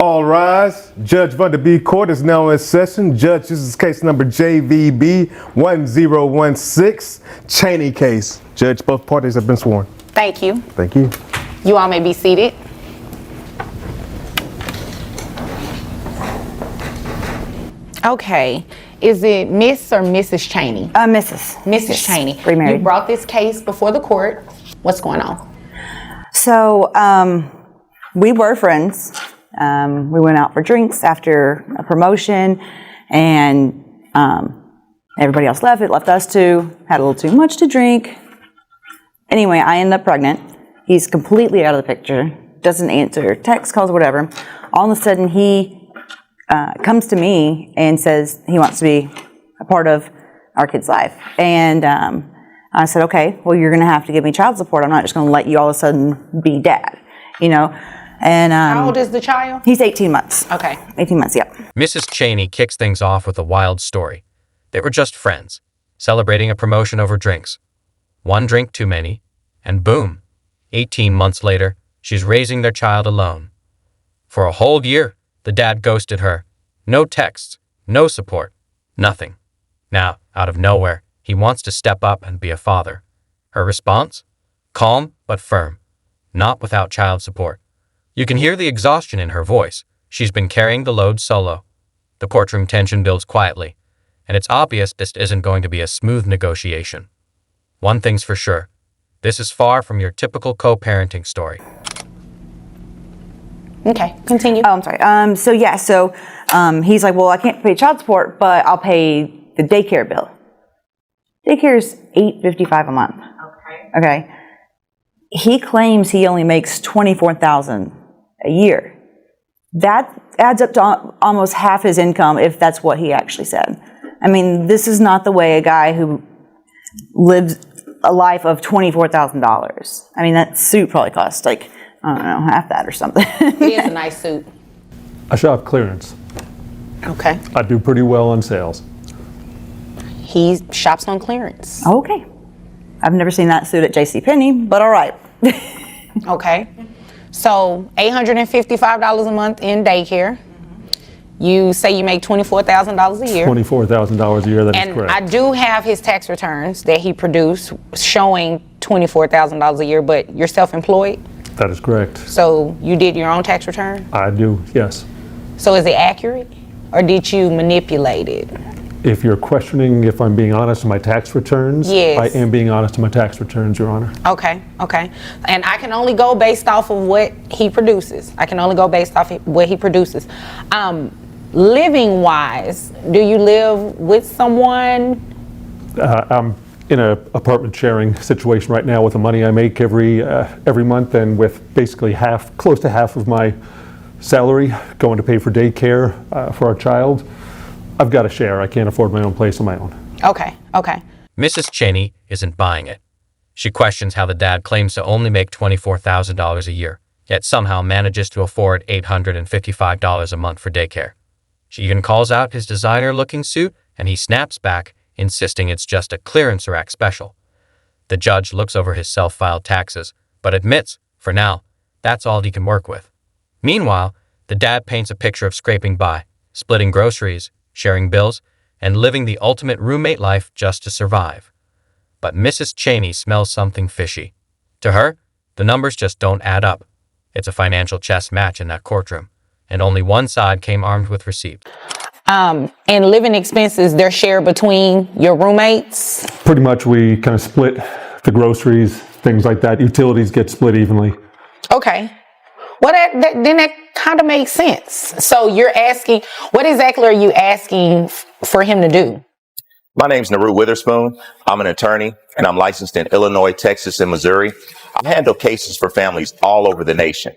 All rise. Judge Vanderbeek Court is now in session. Judge, this is case number JVB 1016, Cheney case. Judge, both parties have been sworn. Thank you. Thank you. You all may be seated. Okay. Is it Miss or Mrs. Cheney? Mrs. Mrs. Cheney. Remarried. You brought this case before the court. What's going on? So, we were friends. We went out for drinks after a promotion, and everybody else left. It left us two. Had a little too much to drink. Anyway, I ended up pregnant. He's completely out of the picture. Doesn't answer text calls, whatever. All of a sudden, he comes to me and says he wants to be a part of our kid's life. And I said, okay, well, you're going to have to give me child support. I'm not just going to let you all of a sudden be dad, you know. And how old is the child? He's 18 months. Okay. 18 months, yep. Mrs. Cheney kicks things off with a wild story. They were just friends, celebrating a promotion over drinks. One drink too many, and boom, 18 months later, she's raising their child alone. For a whole year, the dad ghosted her. No texts, no support, nothing. Now, out of nowhere, he wants to step up and be a father. Her response? Calm but firm, not without child support. You can hear the exhaustion in her voice. She's been carrying the load solo. The courtroom tension builds quietly, and it's obvious this isn't going to be a smooth negotiation. One thing's for sure, this is far from your typical co-parenting story. Okay, continue. Oh, I'm sorry. So he's like, well, I can't pay child support, but I'll pay the daycare bill. Daycare is $8.55 a month. Okay. He claims he only makes $24,000 a year. That adds up to almost half his income, if that's what he actually said. I mean, this is not the way a guy who lives a life of $24,000. I mean, that suit probably costs like, I don't know, half that or something. It is a nice suit. I shop clearance. Okay. I do pretty well on sales. He shops on clearance. Okay. I've never seen that suit at JCPenney, but all right. Okay. So $855 a month in daycare. You say you make $24,000 a year. $24,000 a year, that is And correct. I do have his tax returns that he produced showing $24,000 a year, but you're self-employed? That is correct. So you did your own tax return? I do, yes. So is it accurate, or did you manipulate it? If you're questioning if I'm being honest in my tax returns, Yes. I am being honest in my tax returns, Your Honor. Okay. And I can only go based off of what he produces. Living wise, do you live with someone? I'm in an apartment sharing situation right now with the money I make every month, and with basically close to half of my salary going to pay for daycare for our child. I've got to share. I can't afford my own place on my own. Okay. Mrs. Cheney isn't buying it. She questions how the dad claims to only make $24,000 a year, yet somehow manages to afford $855 a month for daycare. She even calls out his designer-looking suit, and he snaps back, insisting it's just a clearance rack special. The judge looks over his self-filed taxes, but admits, for now, that's all he can work with. Meanwhile, the dad paints a picture of scraping by, splitting groceries, sharing bills, and living the ultimate roommate life just to survive. But Mrs. Cheney smells something fishy. To her, the numbers just don't add up. It's a financial chess match in that courtroom, and only one side came armed with receipts. And living expenses, they're shared between your roommates? Pretty much we kind of split the groceries, things like that. Utilities get split evenly. Okay. Well, then that kind of makes sense. So you're asking, what exactly are you asking for him to do? My name's Naru Witherspoon. I'm an attorney, and I'm licensed in Illinois, Texas, and Missouri. I handle cases for families all over the nation.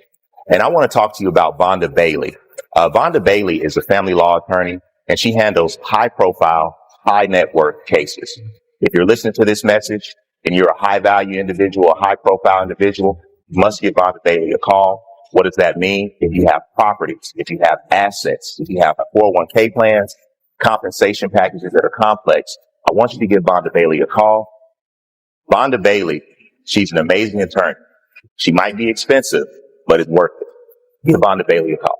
And I want to talk to you about Vonda Bailey. Vonda Bailey is a family law attorney, and she handles high-profile, high-net-worth cases. If you're listening to this message and you're a high-value individual, a high-profile individual, you must give Vonda Bailey a call. What does that mean? If you have properties, if you have assets, if you have 401k plans, compensation packages that are complex, I want you to give Vonda Bailey a call. Vonda Bailey, she's an amazing attorney. She might be expensive, but it's worth it. Give Vonda Bailey a call.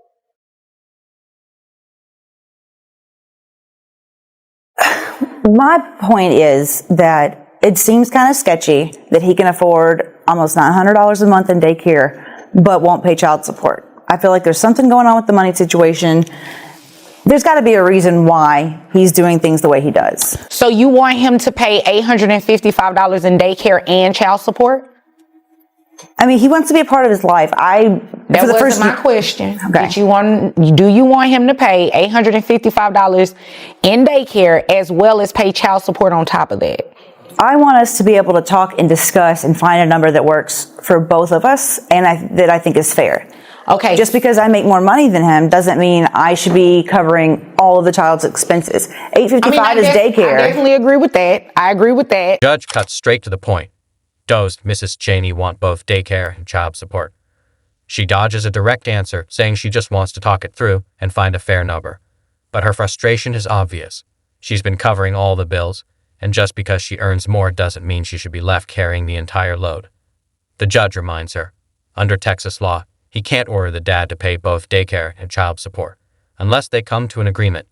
My point is that it seems kind of sketchy that he can afford almost $900 a month in daycare, but won't pay child support. I feel like there's something going on with the money situation. There's got to be a reason why he's doing things the way he does. So you want him to pay $855 in daycare and child support? I mean, he wants to be a part of his life. That wasn't my question. Okay. Do you want him to pay $855 in daycare as well as pay child support on top of that? I want us to be able to talk and discuss and find a number that works for both of us and that I think is fair. Okay. Just because I make more money than him doesn't mean I should be covering all of the child's expenses. $855 is daycare. I definitely agree with that. I agree with that. Judge cuts straight to the point. Does Mrs. Cheney want both daycare and child support? She dodges a direct answer, saying she just wants to talk it through and find a fair number. But her frustration is obvious. She's been covering all the bills, and just because she earns more doesn't mean she should be left carrying the entire load. The judge reminds her, under Texas law, he can't order the dad to pay both daycare and child support, unless they come to an agreement.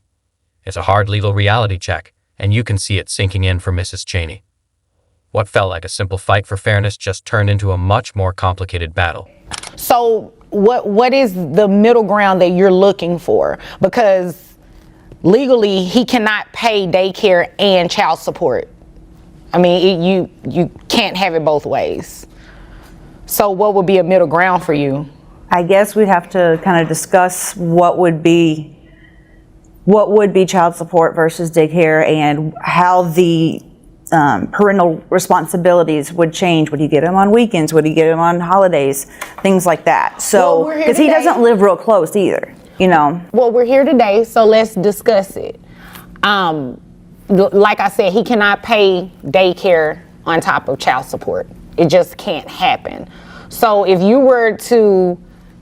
It's a hard legal reality check, and you can see it sinking in for Mrs. Cheney. What felt like a simple fight for fairness just turned into a much more complicated battle. So what is the middle ground that you're looking for? Because legally, he cannot pay daycare and child support. I mean, you can't have it both ways. So what would be a middle ground for you? I guess we'd have to kind of discuss what would be child support versus daycare and how the parental responsibilities would change. Would he get them on weekends? Would he get them on holidays? Things like that. So, Well, because he doesn't live real close either, you know. Well, we're here today, so let's discuss it. Like I said, he cannot pay daycare on top of child support. It just can't happen. So if you were to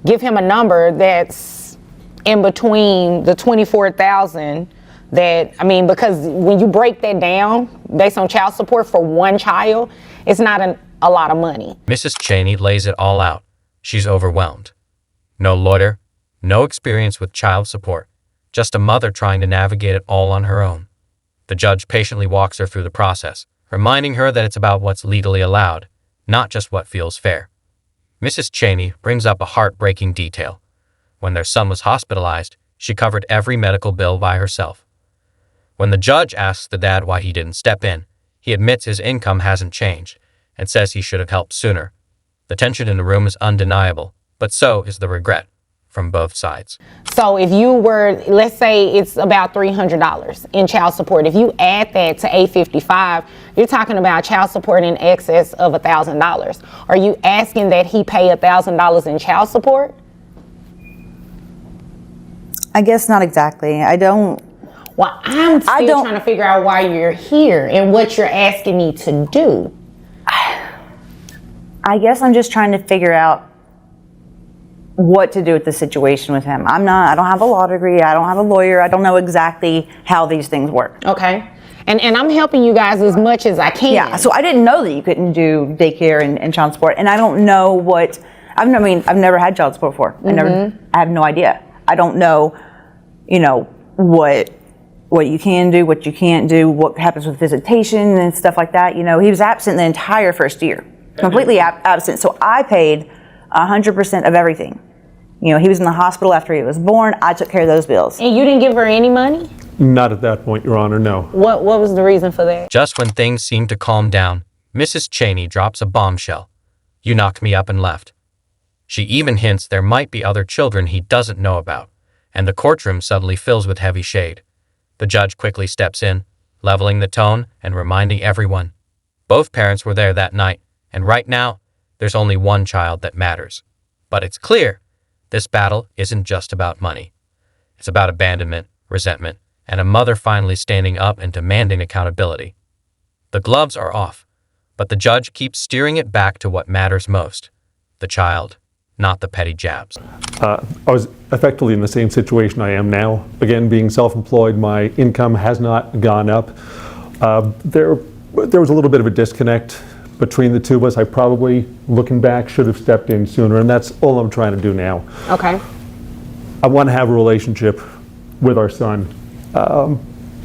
give him a number that's in between the $24,000 because when you break that down based on child support for one child, it's not a lot of money. Mrs. Cheney lays it all out. She's overwhelmed. No lawyer, no experience with child support, just a mother trying to navigate it all on her own. The judge patiently walks her through the process, reminding her that it's about what's legally allowed, not just what feels fair. Mrs. Cheney brings up a heartbreaking detail. When their son was hospitalized, she covered every medical bill by herself. When the judge asks the dad why he didn't step in, he admits his income hasn't changed and says he should have helped sooner. The tension in the room is undeniable, but so is the regret from both sides. So if you were, let's say it's about $300 in child support. If you add that to $855, you're talking about child support in excess of $1,000. Are you asking that he pay $1,000 in child support? I guess not exactly. Well, I'm still trying to figure out why you're here and what you're asking me to do. I guess I'm just trying to figure out what to do with the situation with him. I don't have a law degree. I don't have a lawyer. I don't know exactly how these things work. Okay. And I'm helping you guys as much as I can. Yeah, so I didn't know that you couldn't do daycare and child support. And I don't know I've never had child support before. I have no idea. I don't know, what you can do, what you can't do, what happens with visitation and stuff like that. He was absent the entire first year, completely absent. So I paid 100% of everything. He was in the hospital after he was born. I took care of those bills. And you didn't give her any money? Not at that point, Your Honor, no. What was the reason for that? Just when things seem to calm down, Mrs. Cheney drops a bombshell. You knocked me up and left. She even hints there might be other children he doesn't know about, and the courtroom suddenly fills with heavy shade. The judge quickly steps in, leveling the tone and reminding everyone. Both parents were there that night, and right now, there's only one child that matters. But it's clear, this battle isn't just about money. It's about abandonment, resentment, and a mother finally standing up and demanding accountability. The gloves are off, but the judge keeps steering it back to what matters most, the child, not the petty jabs. I was effectively in the same situation I am now. Again, being self-employed, my income has not gone up. There was a little bit of a disconnect between the two of us. I probably, looking back, should have stepped in sooner, and that's all I'm trying to do now. Okay. I want to have a relationship with our son.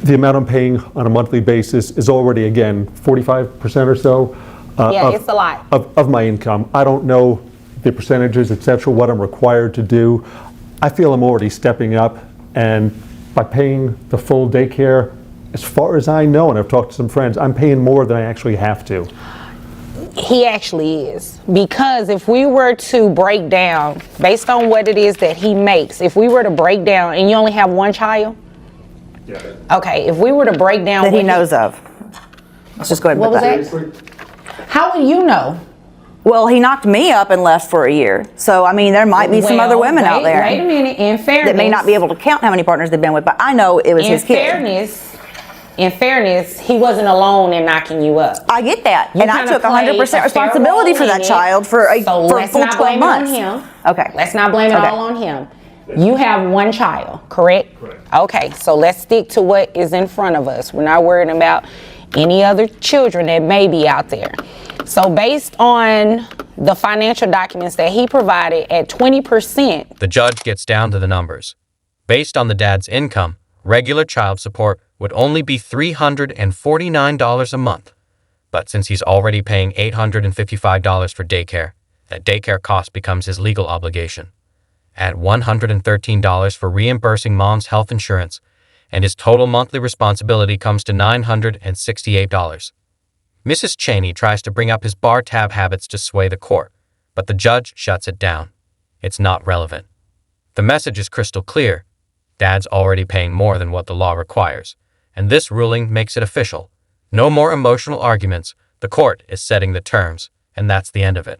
the amount I'm paying on a monthly basis is already, again, 45% or so Yeah, it's a lot. of my income. I don't know the percentages, et cetera, what I'm required to do. I feel I'm already stepping up, and by paying the full daycare, as far as I know, and I've talked to some friends, I'm paying more than I actually have to. He actually is. Because if we were to break down, based on what it is that he makes, if we were to break down, and you only have one child? Yeah. Okay, if we were to break down That he what knows of. Let's just go ahead and What put was that. that? How would you know? Well, he knocked me up and left for a year. So, I mean, there might be some other Well, women out there Wait a minute, in fairness. that may not be able to count how many partners they've been with, but I know it was his kid. In fairness, he wasn't alone in knocking you up. I get that. You And I kinda took played 100% a responsibility fair for role that in it. child for a So for a let's full not 12 blame it on months. him. Okay. Let's not blame it Okay. all on him. You have one child, correct? Correct. Okay, so let's stick to what is in front of us. We're not worrying about any other children that may be out there. So based on the financial documents that he provided at 20%, The judge gets down to the numbers. Based on the dad's income, regular child support would only be $349 a month. But since he's already paying $855 for daycare, that daycare cost becomes his legal obligation. Add $113 for reimbursing mom's health insurance, and his total monthly responsibility comes to $968. Mrs. Cheney tries to bring up his bar tab habits to sway the court, but the judge shuts it down. It's not relevant. The message is crystal clear. Dad's already paying more than what the law requires, and this ruling makes it official. No more emotional arguments. The court is setting the terms, and that's the end of it.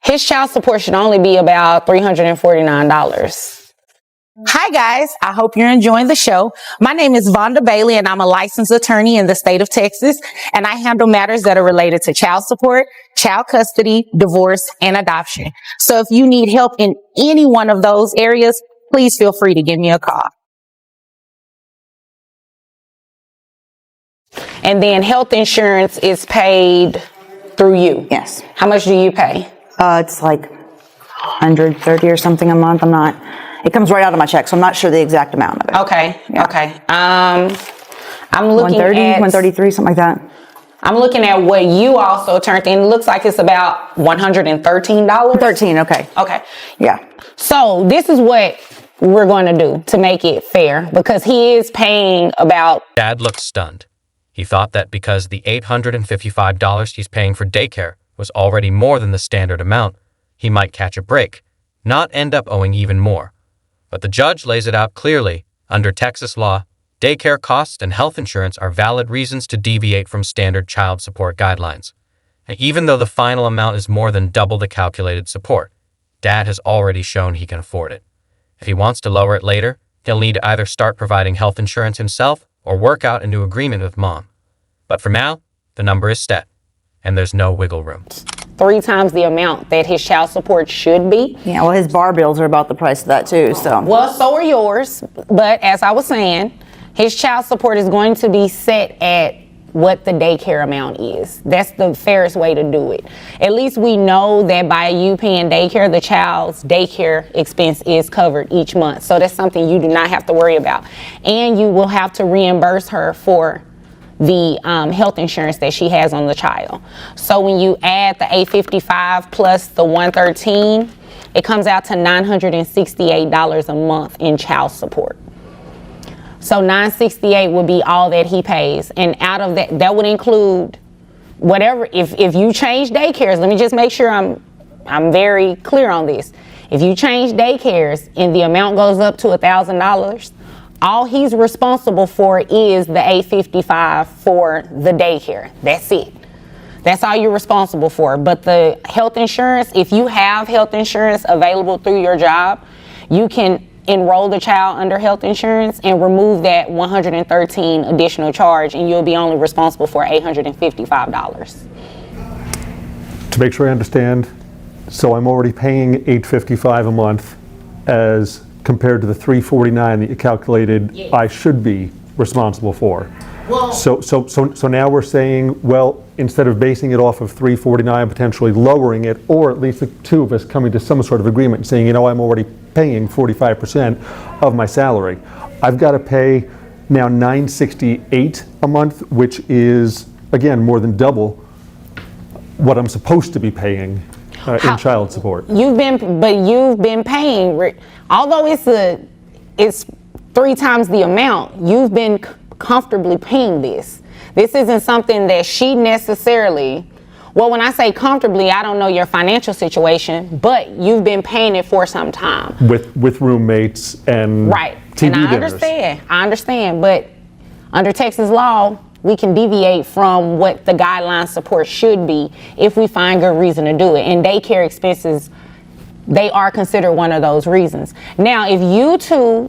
his child support should only be about $349. Hi guys, I hope you're enjoying the show. My name is Vonda Bailey and I'm a licensed attorney in the state of Texas, and I handle matters that are related to child support, child custody, divorce, and adoption. So if you need help in any one of those areas, please feel free to give me a call. And then health insurance is paid through you. Yes. How much do you pay? It's like 130 or something a month. It comes right out of my check, so I'm not sure the exact amount of it. Okay. Yeah. Okay. I'm looking 130, at 133, something like that. I'm looking at what you also turned in. It looks like it's about $113. 13, okay. Okay. Yeah. So this is what we're going to do to make it fair, because he is paying about. Dad looked stunned. He thought that because the $855 he's paying for daycare was already more than the standard amount, he might catch a break, not end up owing even more. But the judge lays it out clearly. Under Texas law, daycare costs and health insurance are valid reasons to deviate from standard child support guidelines. And even though the final amount is more than double the calculated support, Dad has already shown he can afford it. If he wants to lower it later, he'll need to either start providing health insurance himself or work out into agreement with Mom. But for now, the number is set, and there's no wiggle room. 3 times the amount that his child support should be. Yeah, well, his bar bills are about the price of that too, so. Well, so are yours. But as I was saying, his child support is going to be set at what the daycare amount is. That's the fairest way to do it. At least we know that by you paying daycare, the child's daycare expense is covered each month. So that's something you do not have to worry about. And you will have to reimburse her for the health insurance that she has on the child. So when you add the $855 plus the $113, it comes out to $968 a month in child support. So $968 would be all that he pays, and out of that, that would include whatever. If you change daycares, let me just make sure I'm very clear on this. If you change daycares and the amount goes up to $1,000, all he's responsible for is the $855 for the daycare. That's it. That's all you're responsible for. But the health insurance, if you have health insurance available through your job, you can enroll the child under health insurance and remove that $113 additional charge, and you'll be only responsible for $855. To make sure I understand, so I'm already paying $855 a month as compared to the $349 that you calculated. Yes. I should be responsible for. Well, So now we're saying, well, instead of basing it off of $349, potentially lowering it, or at least the two of us coming to some sort of agreement saying, I'm already paying 45% of my salary. I've got to pay now $968 a month, which is, again, more than double what I'm supposed to be paying in child support. You've been paying, although it's 3 times the amount, you've been comfortably paying this. This isn't something that she necessarily, well, when I say comfortably, I don't know your financial situation, but you've been paying it for some time. With roommates and Right. TV and dinners. I understand, but under Texas law, we can deviate from what the guideline support should be if we find good reason to do it. And daycare expenses, they are considered one of those reasons. Now, if you two,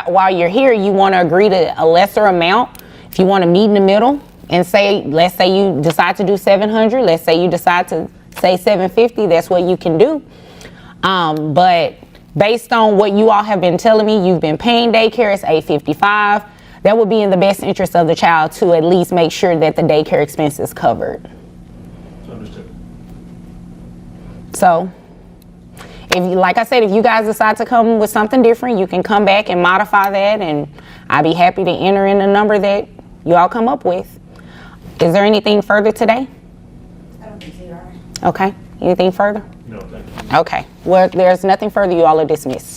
while you're here, you want to agree to a lesser amount, if you want to meet in the middle and say, let's say you decide to do 700, let's say you decide to say 750, that's what you can do. But based on what you all have been telling me, you've been paying daycare, it's $855. That would be in the best interest of the child to at least make sure that the daycare expense is covered. Understood. So, like I said, if you guys decide to come with something different, you can come back and modify that, and I'd be happy to enter in the number that you all come up with. Is there anything further today? I don't think so, Your Honor. Okay. Anything further? No, thank you. Okay. Well, there's nothing further. You all are dismissed.